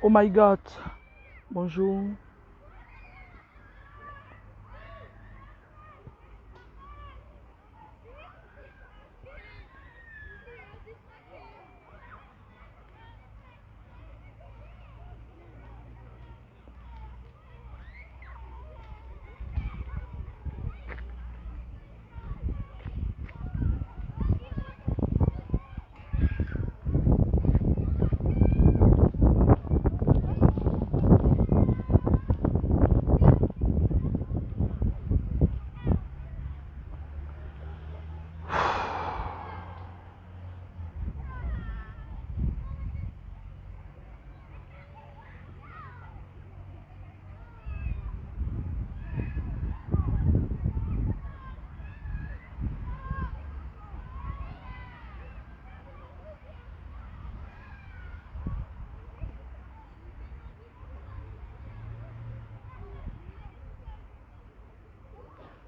Oh my God. Bonjour.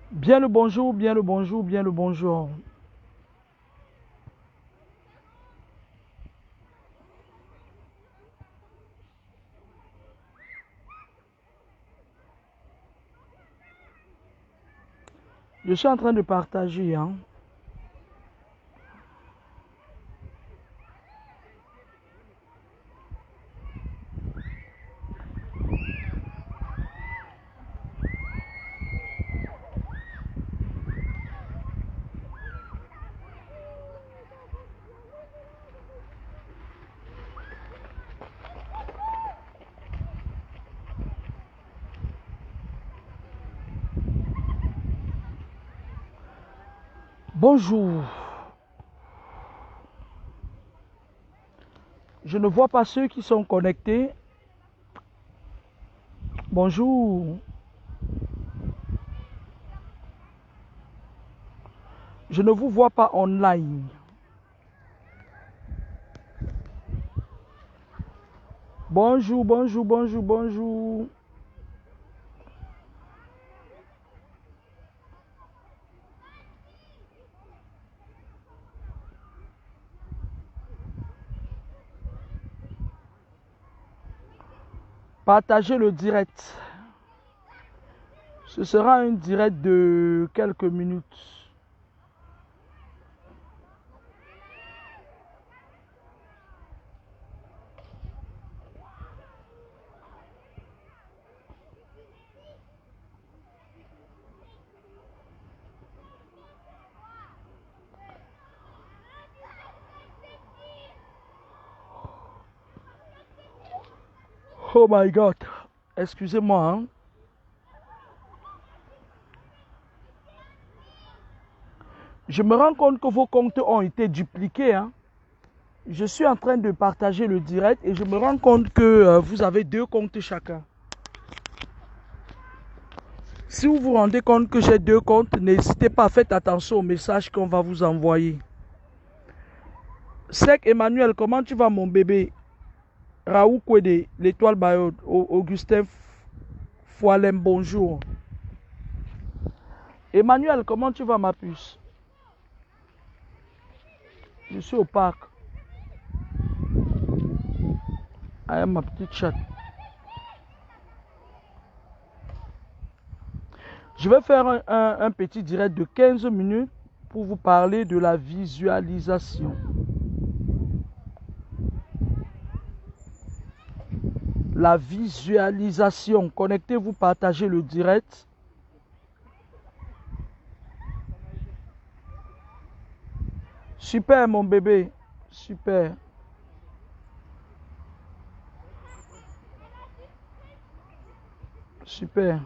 Bien le bonjour, bien le bonjour, bien le bonjour. Je suis en train de partager, hein. Bonjour. Je ne vois pas ceux qui sont connectés. Bonjour. Je ne vous vois pas online. Bonjour, bonjour, bonjour, bonjour. Partagez le direct. Ce sera un direct de quelques minutes. Oh my God. Excusez-moi, hein. Je me rends compte que vos comptes ont été dupliqués, hein. Je suis en train de partager le direct et je me rends compte que vous avez 2 comptes chacun. Si vous vous rendez compte que j'ai 2 comptes, n'hésitez pas, faites attention aux messages qu'on va vous envoyer. Sec Emmanuel, comment tu vas mon bébé? Raoult Kwede, l'étoile Bayot, Augustin Foilem, bonjour. Emmanuel, comment tu vas ma puce? Je suis au parc. Ah, ma petite chatte. Je vais faire un petit direct de 15 minutes pour vous parler de la visualisation. La visualisation. Connectez-vous, partagez le direct. Super mon bébé. Super. Super.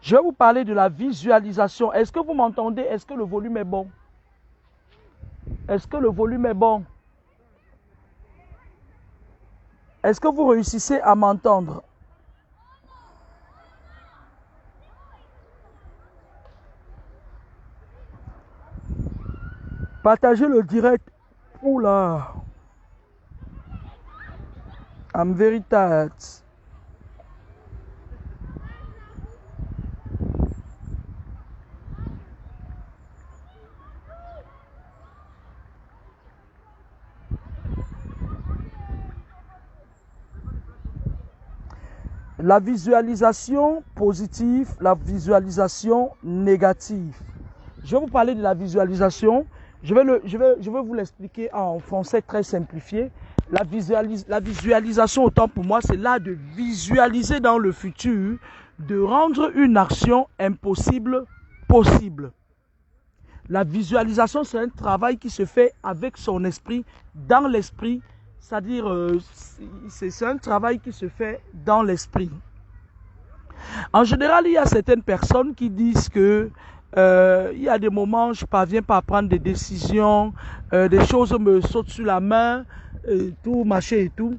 Je vais vous parler de la visualisation. Est-ce que vous m'entendez? Est-ce que le volume est bon? Est-ce que le volume est bon? Est-ce que vous réussissez à m'entendre? Partagez le direct. Oula. I'm very tired. La visualisation positive, la visualisation négative. Je vais vous parler de la visualisation. Je vais vous l'expliquer en français très simplifié. La visualisation, autant pour moi, c'est l'art de visualiser dans le futur, de rendre une action impossible possible. La visualisation, c'est un travail qui se fait avec son esprit, dans l'esprit, c'est-à-dire c'est un travail qui se fait dans l'esprit. En général, il y a certaines personnes qui disent que il y a des moments où je ne parviens pas à prendre des décisions, des choses me sautent sur la main, tout machin et tout.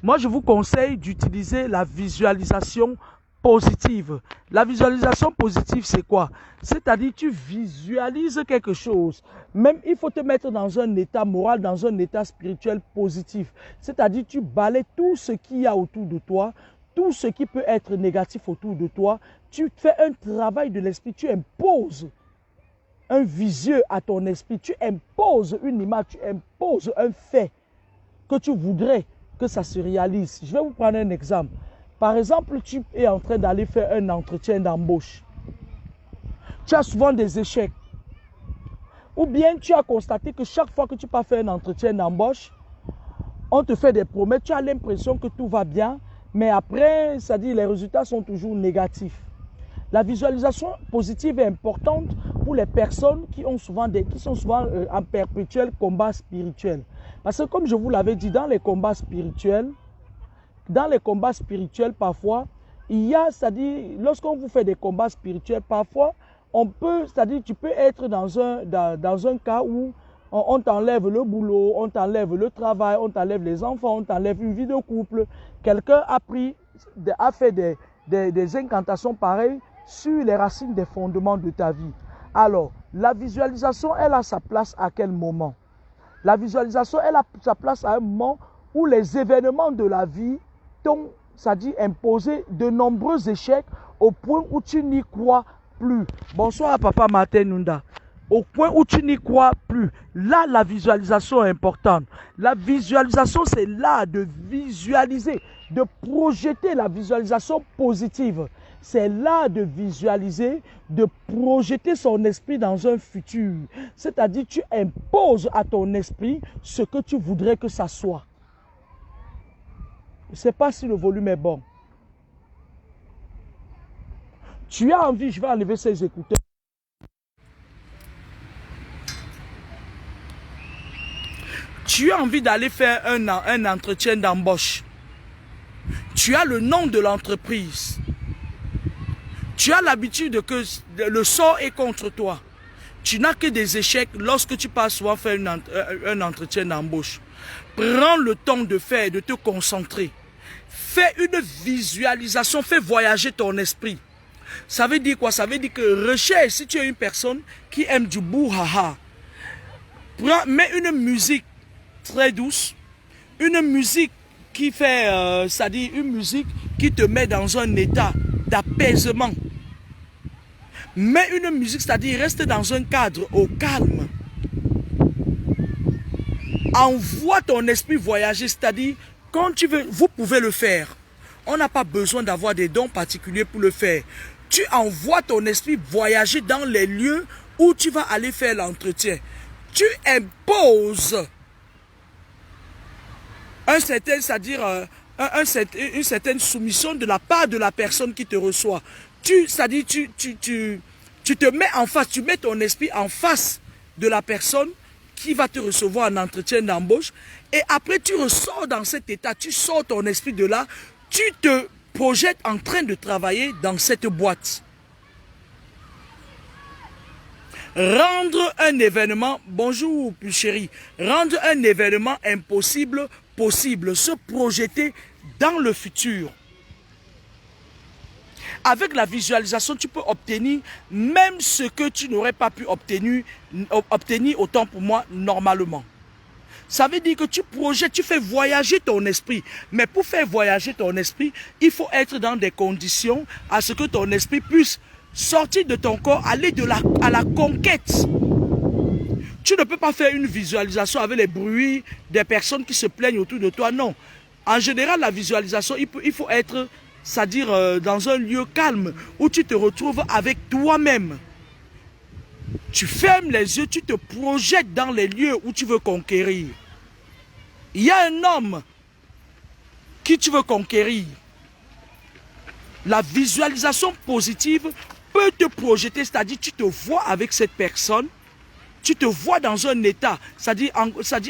Moi, je vous conseille d'utiliser la visualisation positive. La visualisation positive, c'est quoi? C'est-à-dire, tu visualises quelque chose. Même, il faut te mettre dans un état moral, dans un état spirituel positif. C'est-à-dire, tu balaies tout ce qu'il y a autour de toi, tout ce qui peut être négatif autour de toi. Tu fais un travail de l'esprit, tu imposes un visieux à ton esprit, tu imposes une image, tu imposes un fait que tu voudrais que ça se réalise. Je vais vous prendre un exemple. Par exemple, tu es en train d'aller faire un entretien d'embauche. Tu as souvent des échecs. Ou bien tu as constaté que chaque fois que tu pars faire un entretien d'embauche, on te fait des promesses, tu as l'impression que tout va bien, mais après, c'est-à-dire les résultats sont toujours négatifs. La visualisation positive est importante pour les personnes qui sont souvent en perpétuel combat spirituel. Parce que comme je vous l'avais dit, dans les combats spirituels, parfois, il y a, c'est-à-dire, lorsqu'on vous fait des combats spirituels, parfois, c'est-à-dire, tu peux être dans un cas où on t'enlève le boulot, on t'enlève le travail, on t'enlève les enfants, on t'enlève une vie de couple. Quelqu'un a fait des incantations pareilles sur les racines des fondements de ta vie. Alors, la visualisation, elle a sa place à quel moment? La visualisation, elle a sa place à un moment où les événements de la vie t'ont, c'est-à-dire, imposé de nombreux échecs au point où tu n'y crois plus. Bonsoir à Papa Martin Nunda. Au point où tu n'y crois plus. Là, la visualisation est importante. La visualisation, c'est l'art de visualiser, de projeter la visualisation positive. C'est l'art de visualiser, de projeter son esprit dans un futur. C'est-à-dire, tu imposes à ton esprit ce que tu voudrais que ça soit. Je ne sais pas si le volume est bon. Tu as envie, je vais enlever ces écouteurs. Tu as envie d'aller faire un entretien d'embauche. Tu as le nom de l'entreprise. Tu as l'habitude que le sort est contre toi. Tu n'as que des échecs lorsque tu passes souvent faire un entretien d'embauche. Prends le temps de faire, de te concentrer. Fais une visualisation, fais voyager ton esprit. Ça veut dire quoi? Ça veut dire que recherche, si tu es une personne qui aime du bouhaha, mets une musique très douce, une musique qui fait, c'est-à-dire une musique qui te met dans un état d'apaisement. Mets une musique, c'est-à-dire reste dans un cadre au calme. Envoie ton esprit voyager, c'est-à-dire quand tu veux, vous pouvez le faire. On n'a pas besoin d'avoir des dons particuliers pour le faire. Tu envoies ton esprit voyager dans les lieux où tu vas aller faire l'entretien. Tu imposes un certain, c'est-à-dire une certaine soumission de la part de la personne qui te reçoit. C'est-à-dire tu te mets en face, tu mets ton esprit en face de la personne qui va te recevoir en entretien d'embauche. Et après, tu ressors dans cet état, tu sors ton esprit de là, tu te projettes en train de travailler dans cette boîte. Rendre un événement, bonjour chérie, rendre un événement impossible possible, se projeter dans le futur. Avec la visualisation, tu peux obtenir même ce que tu n'aurais pas pu obtenir autant pour moi normalement. Ça veut dire que tu projettes, tu fais voyager ton esprit. Mais pour faire voyager ton esprit, il faut être dans des conditions à ce que ton esprit puisse sortir de ton corps, aller à la conquête. Tu ne peux pas faire une visualisation avec les bruits des personnes qui se plaignent autour de toi. Non. En général, la visualisation, il faut être, c'est-à-dire dans un lieu calme où tu te retrouves avec toi-même. Tu fermes les yeux, tu te projettes dans les lieux où tu veux conquérir. Il y a un homme qui tu veux conquérir. La visualisation positive peut te projeter, c'est-à-dire tu te vois avec cette personne, tu te vois dans un état, c'est-à-dire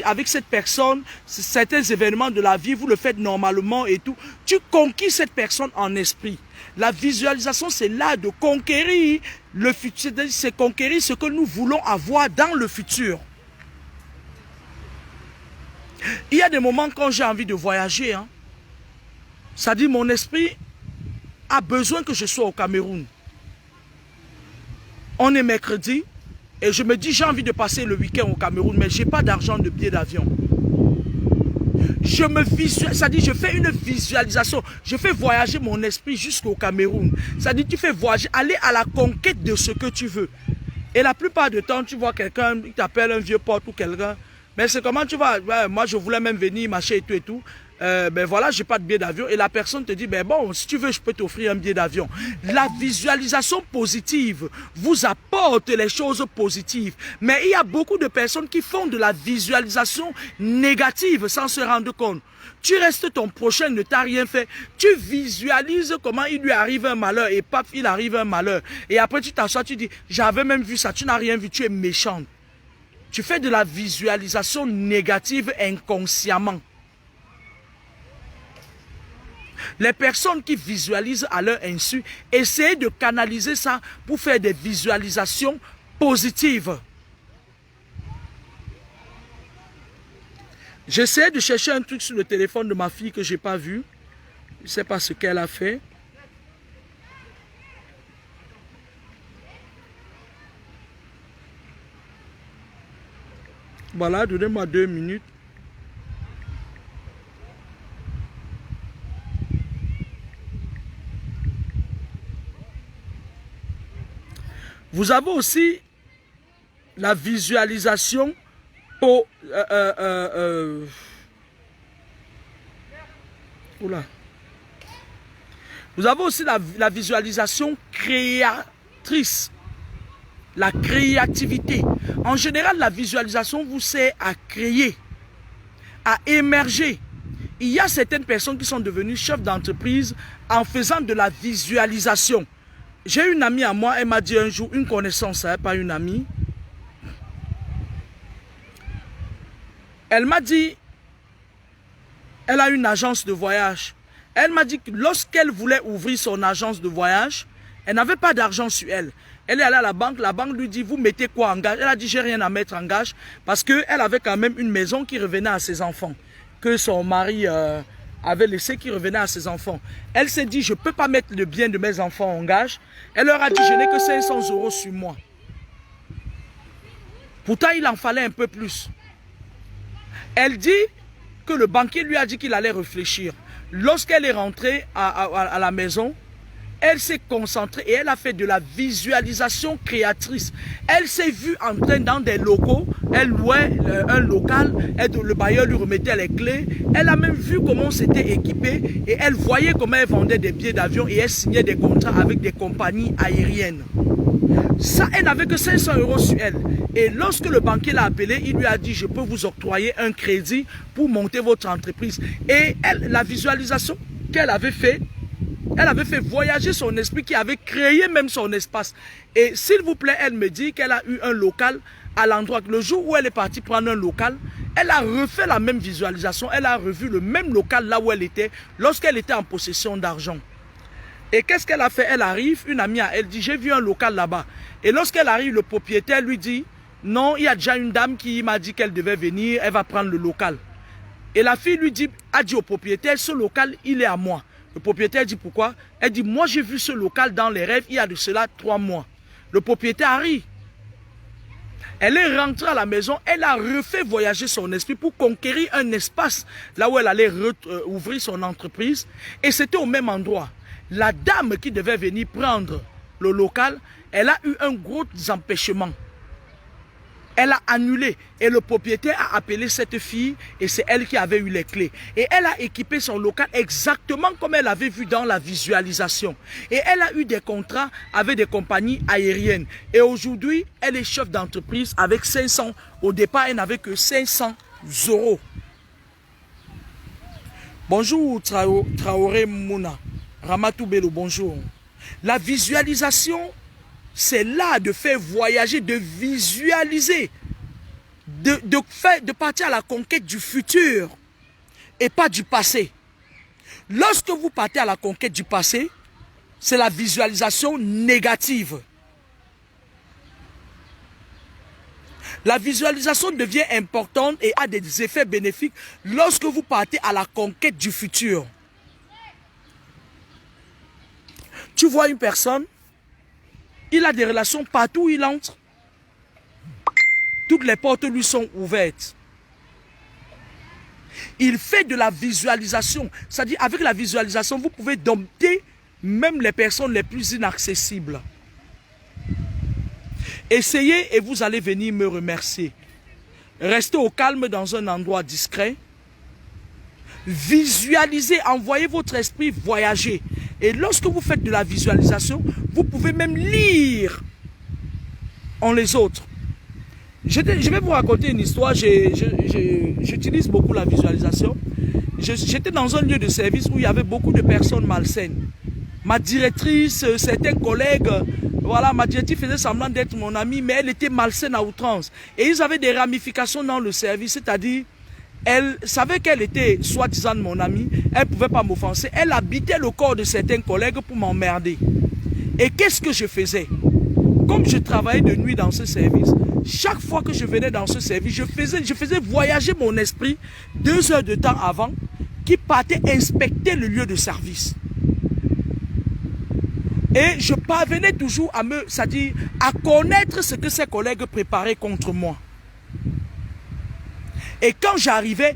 avec cette personne, certains événements de la vie, vous le faites normalement et tout, tu conquiers cette personne en esprit. La visualisation, c'est là de conquérir le futur, c'est conquérir ce que nous voulons avoir dans le futur. Il y a des moments quand j'ai envie de voyager, hein, c'est-à-dire mon esprit a besoin que je sois au Cameroun. On est mercredi et je me dis j'ai envie de passer le week-end au Cameroun, mais je n'ai pas d'argent de billet d'avion. Je me visualise, c'est-à-dire je fais une visualisation, je fais voyager mon esprit jusqu'au Cameroun. C'est-à-dire tu fais voyager, aller à la conquête de ce que tu veux. Et la plupart du temps, tu vois quelqu'un qui t'appelle un vieux pote ou quelqu'un, mais c'est comment tu vas, ouais, moi je voulais même venir, marcher et tout et tout. Ben voilà, j'ai pas de billet d'avion et la personne te dit, ben bon, si tu veux, je peux t'offrir un billet d'avion. La visualisation positive vous apporte les choses positives. Mais il y a beaucoup de personnes qui font de la visualisation négative sans se rendre compte. Tu restes ton prochain, ne t'a rien fait. Tu visualises comment il lui arrive un malheur et paf, il arrive un malheur. Et après tu t'assois, tu dis, j'avais même vu ça, tu n'as rien vu, tu es méchante. Tu fais de la visualisation négative inconsciemment. Les personnes qui visualisent à leur insu, essayez de canaliser ça pour faire des visualisations positives. J'essaie de chercher un truc sur le téléphone de ma fille que je n'ai pas vu. Je ne sais pas ce qu'elle a fait. Voilà, donnez-moi 2 minutes. Vous avez aussi la visualisation pour... Oula. Vous avez aussi la visualisation créatrice. La créativité. En général, la visualisation vous sert à créer, à émerger. Il y a certaines personnes qui sont devenues chefs d'entreprise en faisant de la visualisation. J'ai une amie à moi, elle m'a dit un jour, une connaissance, hein, pas une amie. Elle m'a dit, elle a une agence de voyage. Elle m'a dit que lorsqu'elle voulait ouvrir son agence de voyage, elle n'avait pas d'argent sur elle. Elle est allée à la banque lui dit, vous mettez quoi en gage? Elle a dit, j'ai rien à mettre en gage parce qu'elle avait quand même une maison qui revenait à ses enfants, que son mari avait laissé, qui revenait à ses enfants. Elle s'est dit, je ne peux pas mettre le bien de mes enfants en gage. Elle leur a dit, je n'ai que 500 € sur moi. Pourtant, il en fallait un peu plus. Elle dit que le banquier lui a dit qu'il allait réfléchir. Lorsqu'elle est rentrée à la maison, elle s'est concentrée et elle a fait de la visualisation créatrice. Elle s'est vue en train dans des locaux, elle louait un local, le bailleur lui remettait les clés. Elle a même vu comment c'était équipé et elle voyait comment elle vendait des billets d'avion et elle signait des contrats avec des compagnies aériennes. Ça, elle n'avait que 500 € sur elle. Et lorsque le banquier l'a appelé, il lui a dit, je peux vous octroyer un crédit pour monter votre entreprise. Et elle, la visualisation qu'elle avait fait, elle avait fait voyager son esprit qui avait créé même son espace. Et s'il vous plaît, elle me dit qu'elle a eu un local à l'endroit. Le jour où elle est partie prendre un local, elle a refait la même visualisation. Elle a revu le même local là où elle était lorsqu'elle était en possession d'argent. Et qu'est-ce qu'elle a fait? Elle arrive, une amie à elle dit, j'ai vu un local là-bas. Et lorsqu'elle arrive, le propriétaire lui dit, non, il y a déjà une dame qui m'a dit qu'elle devait venir, elle va prendre le local. Et la fille lui dit, a dit au propriétaire, ce local, il est à moi. Le propriétaire dit pourquoi? Elle dit, moi j'ai vu ce local dans les rêves, il y a de cela 3 mois. Le propriétaire arrive. Elle est rentrée à la maison, elle a refait voyager son esprit pour conquérir un espace là où elle allait ouvrir son entreprise. Et c'était au même endroit. La dame qui devait venir prendre le local, elle a eu un gros empêchement. Elle a annulé et le propriétaire a appelé cette fille et c'est elle qui avait eu les clés. Et elle a équipé son local exactement comme elle avait vu dans la visualisation. Et elle a eu des contrats avec des compagnies aériennes. Et aujourd'hui, elle est chef d'entreprise avec 500. Au départ, elle n'avait que 500 euros. Bonjour Traoré Mouna. Ramatou Bello, bonjour. La visualisation, c'est là de faire voyager, de visualiser, de partir à la conquête du futur et pas du passé. Lorsque vous partez à la conquête du passé, c'est la visualisation négative. La visualisation devient importante et a des effets bénéfiques lorsque vous partez à la conquête du futur. Tu vois une personne, il a des relations partout où il entre. Toutes les portes lui sont ouvertes. Il fait de la visualisation. C'est-à-dire, avec la visualisation, vous pouvez dompter même les personnes les plus inaccessibles. Essayez et vous allez venir me remercier. Restez au calme dans un endroit discret. Visualisez, envoyez votre esprit voyager. Et lorsque vous faites de la visualisation, vous pouvez même lire en les autres. Je vais vous raconter une histoire. J'utilise beaucoup la visualisation. J'étais dans un lieu de service où il y avait beaucoup de personnes malsaines. Ma directrice, certains collègues, voilà, ma directrice faisait semblant d'être mon amie, mais elle était malsaine à outrance. Et ils avaient des ramifications dans le service, c'est-à-dire, elle savait qu'elle était soi-disant mon amie, elle ne pouvait pas m'offenser. Elle habitait le corps de certains collègues pour m'emmerder. Et qu'est-ce que je faisais? Comme je travaillais de nuit dans ce service, chaque fois que je venais dans ce service, je faisais voyager mon esprit 2 heures de temps avant, qui partait inspecter le lieu de service. Et je parvenais toujours à connaître ce que ses collègues préparaient contre moi. Et quand j'arrivais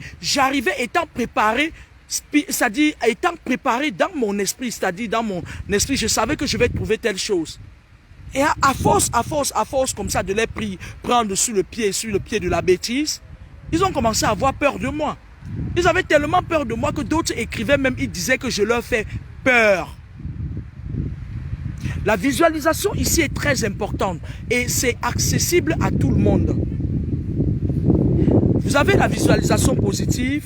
étant préparé, c'est-à-dire étant préparé dans mon esprit, c'est-à-dire dans mon esprit, je savais que je vais trouver telle chose. Et à force comme ça de les prendre sur le pied de la bêtise, ils ont commencé à avoir peur de moi. Ils avaient tellement peur de moi que d'autres écrivaient même, ils disaient que je leur fais peur. La visualisation ici est très importante et c'est accessible à tout le monde. Vous avez la visualisation positive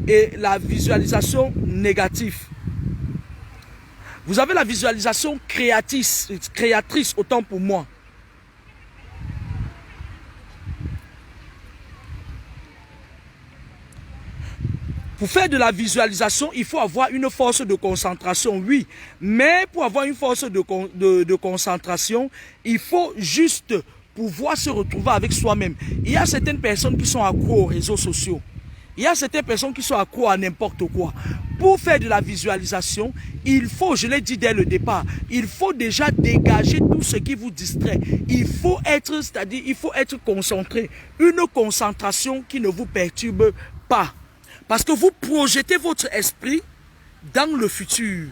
et la visualisation négative. Vous avez la visualisation créatrice autant pour moi. Pour faire de la visualisation, il faut avoir une force de concentration, oui. Mais pour avoir une force de concentration, il faut juste pouvoir se retrouver avec soi-même. Il y a certaines personnes qui sont accros aux réseaux sociaux. Il y a certaines personnes qui sont accros à n'importe quoi. Pour faire de la visualisation, il faut, je l'ai dit dès le départ, il faut déjà dégager tout ce qui vous distrait. Il faut être, c'est-à-dire, il faut être concentré. Une concentration qui ne vous perturbe pas. Parce que vous projetez votre esprit dans le futur.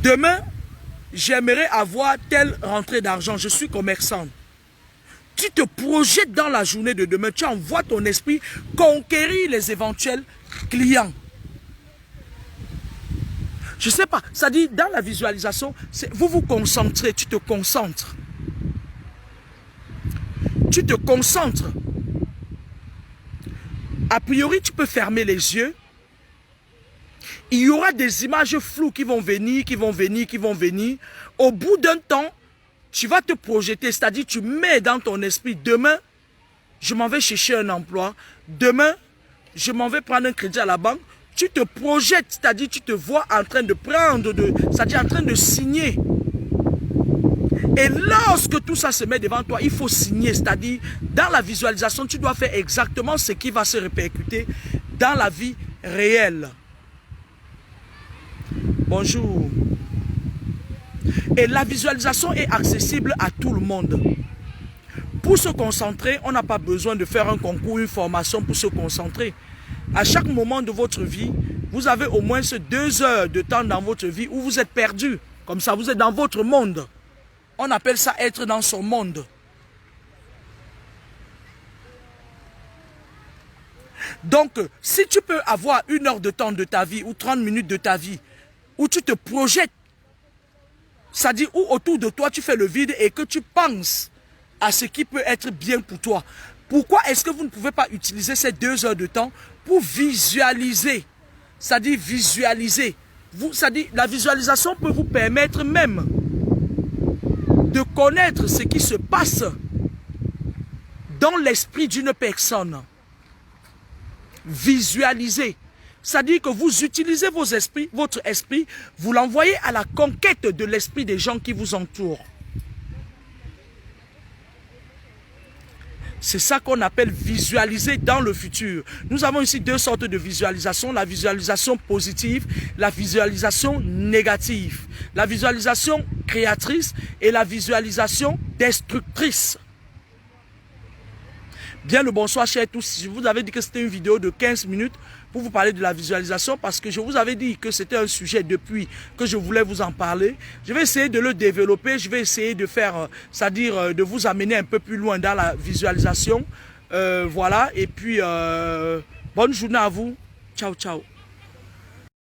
Demain, j'aimerais avoir telle rentrée d'argent. Je suis commerçant. Tu te projettes dans la journée de demain. Tu envoies ton esprit conquérir les éventuels clients. Je ne sais pas. Ça dit, dans la visualisation, vous vous concentrez. Tu te concentres. Tu te concentres. A priori, tu peux fermer les yeux. Il y aura des images floues qui vont venir. Au bout d'un temps, tu vas te projeter. C'est-à-dire, tu mets dans ton esprit, demain, je m'en vais chercher un emploi. Demain, je m'en vais prendre un crédit à la banque. Tu te projettes, c'est-à-dire, tu te vois en train de prendre, c'est-à-dire en train de signer. Et lorsque tout ça se met devant toi, il faut signer. C'est-à-dire, dans la visualisation, tu dois faire exactement ce qui va se répercuter dans la vie réelle. Bonjour. Et la visualisation est accessible à tout le monde. Pour se concentrer, on n'a pas besoin de faire un concours, une formation pour se concentrer. À chaque moment de votre vie, vous avez au moins 2 heures de temps dans votre vie où vous êtes perdu. Comme ça, vous êtes dans votre monde. On appelle ça être dans son monde. Donc, si tu peux avoir 1 heure de temps de ta vie ou 30 minutes de ta vie où tu te projettes, c'est-à-dire où autour de toi tu fais le vide et que tu penses à ce qui peut être bien pour toi, pourquoi est-ce que vous ne pouvez pas utiliser ces 2 heures de temps pour visualiser? C'est-à-dire visualiser. C'est-à-dire la visualisation peut vous permettre même de connaître ce qui se passe dans l'esprit d'une personne. Visualiser. C'est-à-dire que vous utilisez votre esprit, vous l'envoyez à la conquête de l'esprit des gens qui vous entourent. C'est ça qu'on appelle visualiser dans le futur. Nous avons ici 2 sortes de visualisation. La visualisation positive, la visualisation négative. La visualisation créatrice et la visualisation destructrice. Bien le bonsoir chers tous, je vous avais dit que c'était une vidéo de 15 minutes pour vous parler de la visualisation parce que je vous avais dit que c'était un sujet depuis que je voulais vous en parler. Je vais essayer de le développer, je vais essayer de faire, c'est-à-dire de vous amener un peu plus loin dans la visualisation. Voilà, et puis bonne journée à vous. Ciao, ciao.